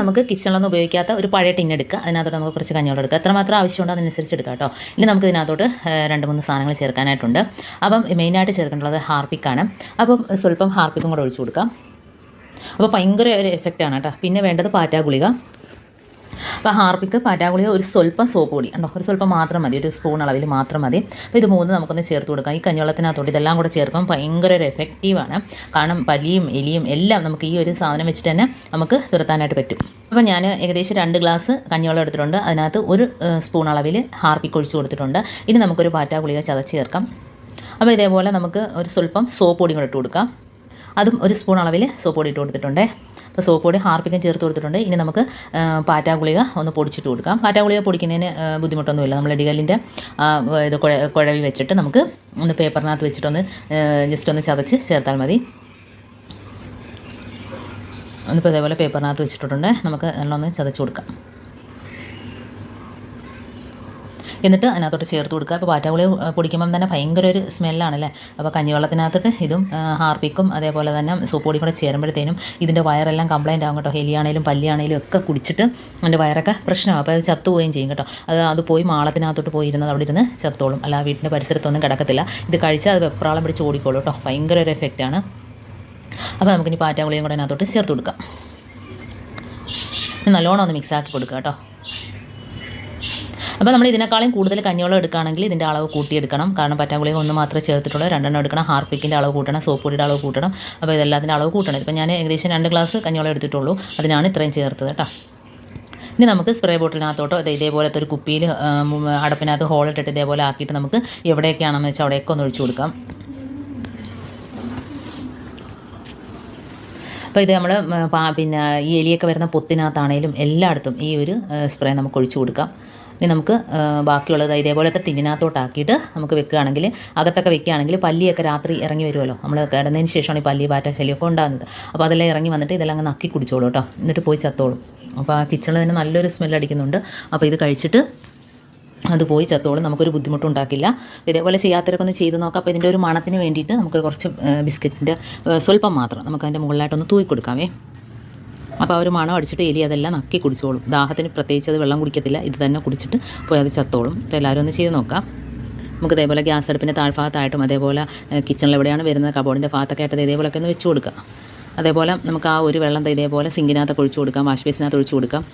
നമുക്ക് കിച്ചണിലൊന്നും ഉപയോഗിക്കാത്ത ഒരു പഴയ ടിന്നെടുക്കുക. അതിനകത്തോട്ട് നമുക്ക് കുറച്ച് കഞ്ഞിവെള്ളം എടുക്കുക. എത്രമാത്രം ആവശ്യമുണ്ടോ അതിനനുസരിച്ച് എടുക്കുക കേട്ടോ. ഇനി നമുക്ക് ഇതിനകത്തോട്ട് 2-3 സാധനങ്ങൾ ചേർക്കാനായിട്ടുണ്ട്. അപ്പം മെയിനായിട്ട് ചേർക്കേണ്ടത് ഹാർപ്പിക്കാണ്. അപ്പം സ്വല്പം ഹാർപ്പിക്കും കൂടെ ഒഴിച്ചു കൊടുക്കാം. അപ്പോൾ ഭയങ്കര ഒരു എഫക്റ്റാണ് കേട്ടോ. പിന്നെ വേണ്ടത് പാറ്റാ ഗുളിക. അപ്പോൾ ഹാർപ്പിക്ക്, പാറ്റാഗുളിക, ഒരു സ്വല്പം സോപ്പ് പൊടി ഉണ്ടോ, ഒരു സ്വല്പം മാത്രം മതി, ഒരു സ്പൂൺ അളവിൽ മാത്രം മതി. അപ്പോൾ ഇത് മൂന്ന് നമുക്കൊന്ന് ചേർത്ത് കൊടുക്കാം. ഈ കഞ്ഞിവെള്ളത്തിനകത്തോട്ട് ഇതെല്ലാം കൂടെ ചേർക്കുമ്പോൾ ഭയങ്കര ഒരു എഫക്റ്റീവാണ്. കാരണം പല്ലിയും എലിയും എല്ലാം നമുക്ക് ഈ ഒരു സാധനം വെച്ചിട്ട് തന്നെ നമുക്ക് തുരത്താനായിട്ട് പറ്റും. അപ്പോൾ ഞാൻ ഏകദേശം 2 ഗ്ലാസ് കഞ്ഞിവെള്ളം എടുത്തിട്ടുണ്ട്. അതിനകത്ത് ഒരു സ്പൂൺ അളവിൽ ഹാർപ്പിക്ക് ഒഴിച്ച് കൊടുത്തിട്ടുണ്ട്. ഇനി നമുക്കൊരു പാറ്റാഗുളിക ചതച്ച് ചേർക്കാം. അപ്പോൾ ഇതേപോലെ നമുക്ക് ഒരു സ്വല്പം സോപ്പ് പൊടി കൂടെ ഇട്ട് കൊടുക്കാം. അതും ഒരു സ്പൂൺ അളവിൽ സോപ്പ് പൊടി ഇട്ട് കൊടുത്തിട്ടുണ്ട്. അപ്പോൾ സോപ്പ് പൊടി ഹാർപ്പിക്കും ചേർത്ത് കൊടുത്തിട്ടുണ്ട്. ഇനി നമുക്ക് പാറ്റാ ഗുളിക ഒന്ന് പൊടിച്ചിട്ട് കൊടുക്കാം. പാറ്റാ ഗുളിക പൊടിക്കുന്നതിന് ബുദ്ധിമുട്ടൊന്നുമില്ല. നമ്മൾ ഇടികല്ലിൻ്റെ ഇത് കുഴവി വെച്ചിട്ട് നമുക്ക് ഒന്ന് പേപ്പറിനകത്ത് വെച്ചിട്ടൊന്ന് ജസ്റ്റ് ഒന്ന് ചതച്ച് ചേർത്താൽ മതി. ഒന്നിപ്പോൾ ഇതേപോലെ പേപ്പറിനകത്ത് വെച്ചിട്ടുണ്ട്. നമുക്ക് എല്ലാം ഒന്ന് ചതച്ച് കൊടുക്കാം. എന്നിട്ട് അതിനകത്തോട്ട് ചേർത്ത് കൊടുക്കുക. ഇപ്പോൾ പാറ്റാഗുളി പൊടിക്കുമ്പം തന്നെ ഭയങ്കര ഒരു സ്മെല്ലാണല്ലേ. അപ്പോൾ കഞ്ഞിവെള്ളത്തിനകത്തോട്ട് ഇതും ഹാർപ്പിക്കും അതേപോലെ തന്നെ സോപ്പ് പൊടിയും കൂടെ ചേരുമ്പോഴത്തേനും ഇതിൻ്റെ വയറെല്ലാം കംപ്ലൈൻ്റ് ആകും കേട്ടോ. എലിയാണേലും പല്ലിയാണേലും ഒക്കെ കുടിച്ചിട്ട് അതിൻ്റെ വയറൊക്കെ പ്രശ്നമാകും. അപ്പോൾ അത് ചത്തുപോവുകയും ചെയ്യും കേട്ടോ. അത് പോയി മാളത്തിനകത്തോട്ട് പോയിരുന്നത് അവിടെ ഇരുന്ന് ചത്തോളും. അല്ല വീട്ടിൻ്റെ പരിസരത്തൊന്നും കിടക്കത്തില്ല. ഇത് കഴിച്ചാൽ അത് വെപ്രാളം പിടിച്ച് ഓടിക്കോളൂ കേട്ടോ. ഭയങ്കര ഒരു എഫക്റ്റാണ്. അപ്പോൾ നമുക്കിനി പാറ്റാഗുളിയും കൂടെ അതിനകത്തോട്ട് ചേർത്ത് കൊടുക്കാം. നല്ലോണം ഒന്ന് മിക്സാക്കി കൊടുക്കുക കേട്ടോ. അപ്പോൾ നമ്മൾ ഇതിനേക്കാളും കൂടുതൽ കഞ്ഞിവെള്ളം എടുക്കുകയാണെങ്കിൽ ഇതിൻ്റെ അളവ് കൂട്ടിയെടുക്കണം. കാരണം പറ്റാഗുളിക ഒന്ന് മാത്രമേ ചേർത്തിട്ടുള്ളൂ. 2 എടുക്കണം. ഹാർപ്പിക്കിൻ്റെ അളവ് കൂട്ടണം, സോപ്പ് പൊടിയുടെ അളവ് കൂട്ടണം. അപ്പോൾ ഇതെല്ലാത്തിൻ്റെ അളവ് കൂട്ടണം. ഇപ്പോൾ ഞാൻ ഏകദേശം 2 ഗ്ലാസ് കഞ്ഞിവെള്ളം എടുത്തിട്ടുള്ളൂ. അതിനാണ് ഇത്രയും ചേർത്തത് കേട്ടോ. ഇനി നമുക്ക് സ്പ്രേ ബോട്ടിലിനകത്തോട്ടോ ഇതേപോലത്തെ ഒരു കുപ്പിയിൽ അടപ്പിനകത്ത് ഹോളിട്ടിട്ട് ഇതേപോലെ ആക്കിയിട്ട് നമുക്ക് എവിടെയൊക്കെയാണെന്ന് വെച്ചാൽ അവിടെയൊക്കെ ഒന്ന് ഒഴിച്ചു കൊടുക്കാം. അപ്പോൾ ഇത് നമ്മൾ പിന്നെ ഈ എലിയൊക്കെ വരുന്ന പൊത്തിനകത്താണേലും എല്ലായിടത്തും ഈ ഒരു സ്പ്രേ നമുക്ക് ഒഴിച്ചു കൊടുക്കാം. ഇനി നമുക്ക് ബാക്കിയുള്ളത് ഇതേപോലത്തെ ടിന്നിനകത്തോട്ടാക്കിയിട്ട് നമുക്ക് വെക്കുകയാണെങ്കിൽ, അകത്തൊക്കെ വെക്കുകയാണെങ്കിൽ പല്ലിയൊക്കെ രാത്രി ഇറങ്ങി വരുമല്ലോ. നമ്മൾ കിടന്നതിന് ശേഷമാണ് ഈ പല്ലി പാറ്റ ശല്യമൊക്കെ ഉണ്ടാകുന്നത്. അപ്പോൾ അതെല്ലാം ഇറങ്ങി വന്നിട്ട് ഇതെല്ലാം അങ്ങ് നക്കി കുടിച്ചോളൂ കേട്ടോ. എന്നിട്ട് പോയി ചത്തോളും. അപ്പോൾ ആ കിച്ചണിൽ തന്നെ നല്ലൊരു സ്മെല്ലടിക്കുന്നുണ്ട്. അപ്പോൾ ഇത് കഴിച്ചിട്ട് അത് പോയി ചത്തോളും. നമുക്കൊരു ബുദ്ധിമുട്ടുണ്ടാക്കില്ല. ഇതേപോലെ ചെയ്യാത്തവരൊക്കെ ഒന്ന് ചെയ്ത് നോക്കാം. അപ്പോൾ ഇതിൻ്റെ ഒരു മണത്തിന് വേണ്ടിയിട്ട് നമുക്ക് കുറച്ച് ബിസ്ക്കറ്റിൻ്റെ സ്വല്പം മാത്രം നമുക്ക് അതിൻ്റെ മുകളിലായിട്ടൊന്ന് തൂക്കി കൊടുക്കാമേ. അപ്പോൾ ആ ഒരു മണം അടിച്ചിട്ട് എലി അതെല്ലാം നക്കി കുടിച്ചോളും. ദാഹത്തിന് പ്രത്യേകിച്ച് അത് വെള്ളം കുടിക്കത്തില്ല. ഇത് തന്നെ കുടിച്ചിട്ട് പോയി അത് ചത്തോളും. അപ്പോൾ എല്ലാവരും ഒന്ന് ചെയ്ത് നോക്കാം. നമുക്ക് ഇതേപോലെ ഗ്യാസ് അടുപ്പിൻ്റെ താഴ്ഭാഗത്തായിട്ടും അതേപോലെ കിച്ചണിൽ എവിടെയാണ് വരുന്നത് കബോർഡിൻ്റെ ഭാഗത്തൊക്കെ ആയിട്ട് ഇതേപോലെയൊക്കെ ഒന്ന് വെച്ച് കൊടുക്കുക. അതേപോലെ നമുക്ക് ആ ഒരു വെള്ളം ഇതേപോലെ സിങ്കിനകത്ത് ഒഴിച്ചു കൊടുക്കാം, വാഷ് ബേസിനകത്ത് ഒഴിച്ചു കൊടുക്കാം.